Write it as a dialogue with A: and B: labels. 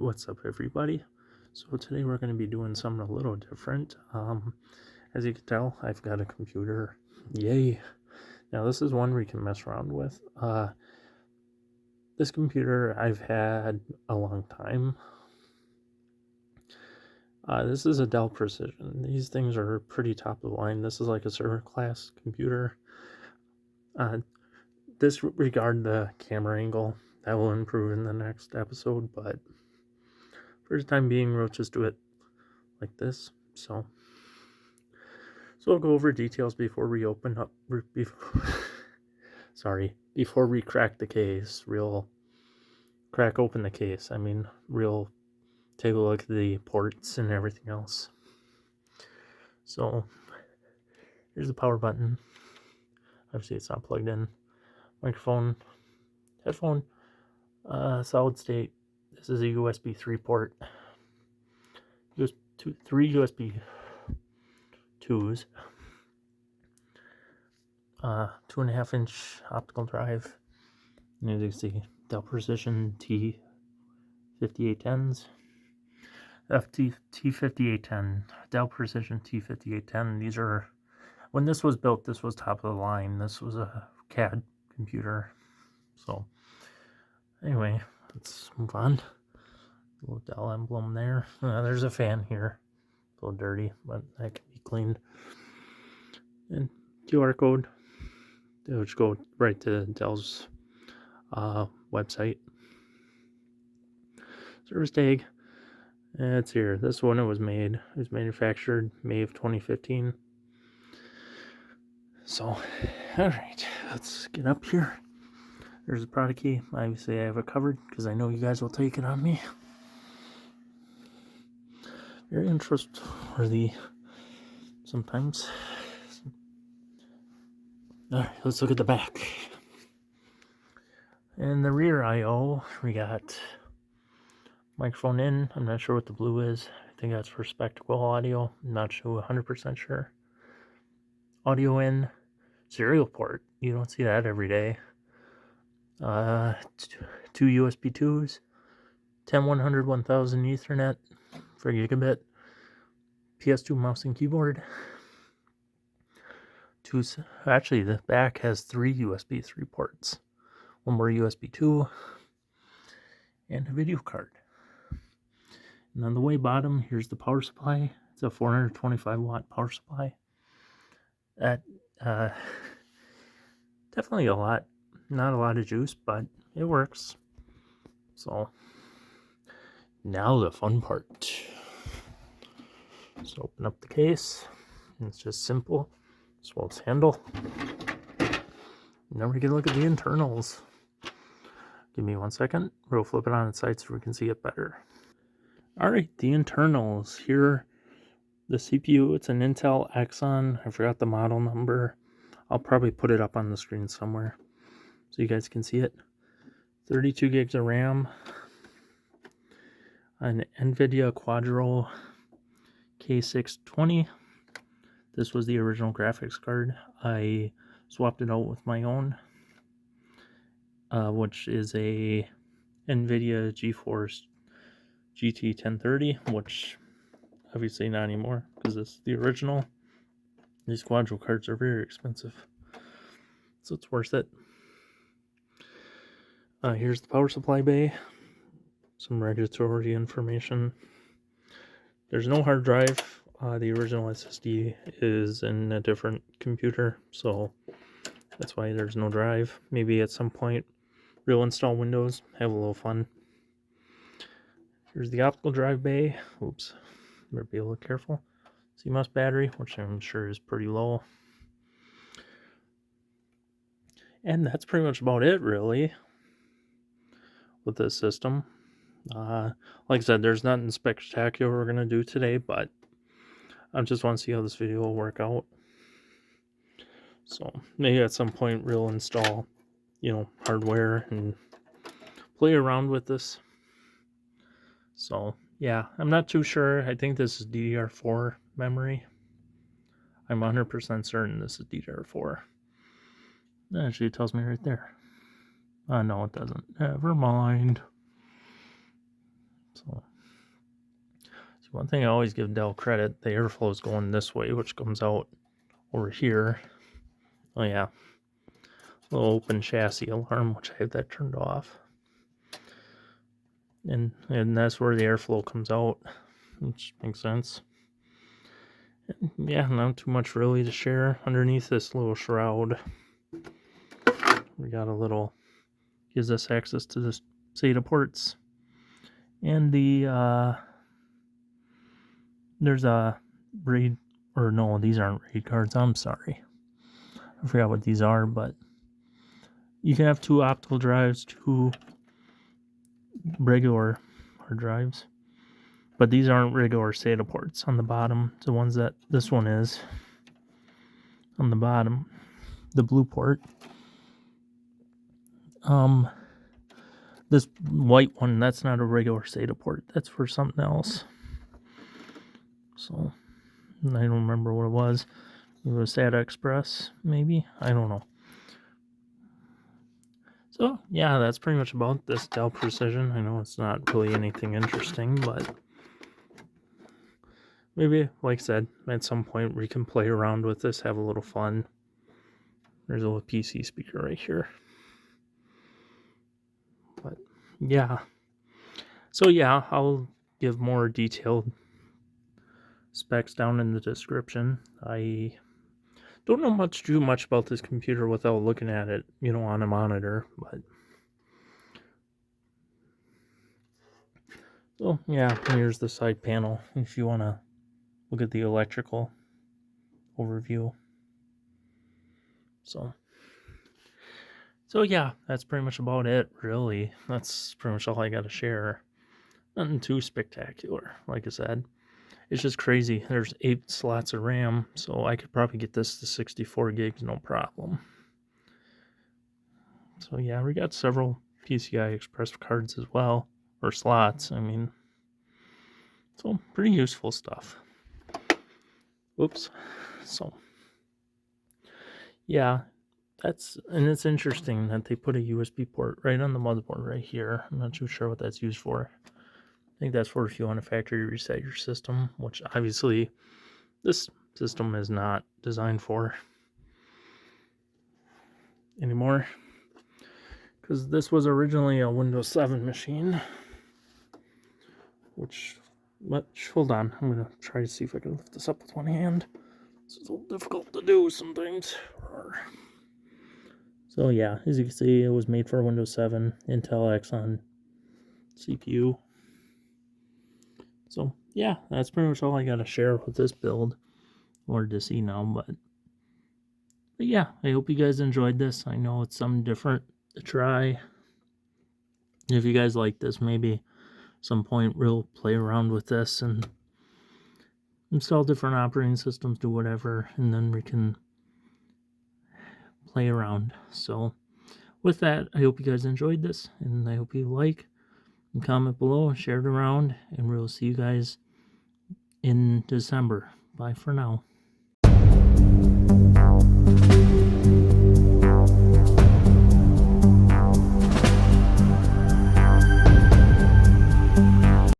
A: what's up everybody? So today we're going to be doing something a little different. As you can tell, I've got a computer. Yay! Now this is one we can mess around with. This computer I've had a long time. This is a Dell Precision. These things are pretty top of the line. This is like a server class computer. Disregard the camera angle. That will improve in the next episode, but for the time being, we'll just do it like this. So we'll go over details before we open up. Before we crack the case. Crack open the case. Take a look at the ports and everything else. So here's the power button. Obviously, it's not plugged in. Microphone, headphone, solid state. This is a USB 3 port. Three USB 2s. 2.5-inch optical drive. And as you can see, Dell Precision T5810s. T5810. Dell Precision T5810. These are, when this was built, this was top of the line. This was a CAD computer. So anyway, let's move on. A little Dell emblem there. There's a fan here. A little dirty, but that can be cleaned. And QR code, which go right to Dell's website. Service tag. It's here. This one it was manufactured May of 2015. So, alright, let's get up here. There's the product key. Obviously I have it covered because I know you guys will take it on me. Very trustworthy sometimes. Alright, let's look at the back. In the rear I/O, we got microphone in. I'm not sure what the blue is. I think that's for spectacle audio. I'm not sure, 100% sure. Audio in. Serial port. You don't see that every day. 2 USB 2s. 10100 1000 Ethernet for gigabit. PS2 mouse and keyboard. Actually, the back has 3 USB 3 ports. One more USB 2. And a video card. And on the way bottom, here's the power supply. It's a 425 watt power supply. That definitely a lot, not a lot of juice, but it works. So now the fun part. Let's open up the case. It's just simple. Swell its handle. Now we can look at the internals. Give me 1 second. We'll flip it on its side so we can see it better. Alright, the internals. Here, the CPU, it's an Intel Xeon. I forgot the model number. I'll probably put it up on the screen somewhere so you guys can see it. 32 gigs of RAM. An Nvidia Quadro K620. This was the original graphics card. I swapped it out with my own, which is a Nvidia GeForce GT 1030, which obviously not anymore because it's the original. These Quadro cards are very expensive, so it's worth it. Here's the power supply bay. Some regulatory information. There's no hard drive. The original SSD is in a different computer, so that's why there's no drive. Maybe at some point we'll install Windows, have a little fun. Here's the optical drive bay. Oops, better be a little careful. CMOS battery, which I'm sure is pretty low. And that's pretty much about it, really, with this system. Like I said, there's nothing spectacular we're going to do today, but I just want to see how this video will work out. So maybe at some point we'll install, hardware and play around with this. So yeah, I'm not too sure. I think this is DDR4 memory. I'm 100% certain this is DDR4. Actually, it tells me right there. No, it doesn't. Never mind. So one thing I always give Dell credit, the airflow is going this way, which comes out over here. Oh yeah, little open chassis alarm, which I have that turned off. And that's where the airflow comes out, which makes sense. And yeah, not too much really to share. Underneath this little shroud, we got a little, gives us access to the SATA ports. And the, there's a RAID, or no, these aren't RAID cards, I'm sorry. I forgot what these are, but you can have 2 optical drives, 2 regular hard drives. But these aren't regular SATA ports on the bottom. The ones that this one is on the bottom, the blue port. This white one, that's not a regular SATA port. That's for something else. So I don't remember what it was. It was SATA Express, maybe. I don't know. So yeah, that's pretty much about this Dell Precision. I know it's not really anything interesting, but maybe, like I said, at some point we can play around with this, have a little fun. There's a little PC speaker right here. But yeah. So yeah, I'll give more detailed specs down in the description. I don't know too much about this computer without looking at it, on a monitor, but so yeah, here's the side panel if you want to look at the electrical overview. So yeah, that's pretty much about it, really. That's pretty much all I got to share. Nothing too spectacular, like I said. It's just crazy. There's 8 slots of RAM, so I could probably get this to 64 gigs, no problem. So yeah, we got several PCI Express cards as well, or slots, I mean. So pretty useful stuff. Whoops. So yeah, and it's interesting that they put a USB port right on the motherboard right here. I'm not too sure what that's used for. I think that's for if you want to factory reset your system, which obviously this system is not designed for anymore, because this was originally a Windows 7 machine, which, hold on, I'm going to try to see if I can lift this up with one hand. This is a little difficult to do sometimes. So yeah, as you can see, it was made for Windows 7, Intel Xeon CPU. So yeah, that's pretty much all I got to share with this build. Or to see now, but yeah, I hope you guys enjoyed this. I know it's something different to try. If you guys like this, maybe some point we'll play around with this and install different operating systems, do whatever, and then we can play around. So with that, I hope you guys enjoyed this, and I hope you like and comment below, share it around, and we'll see you guys in December. Bye for now.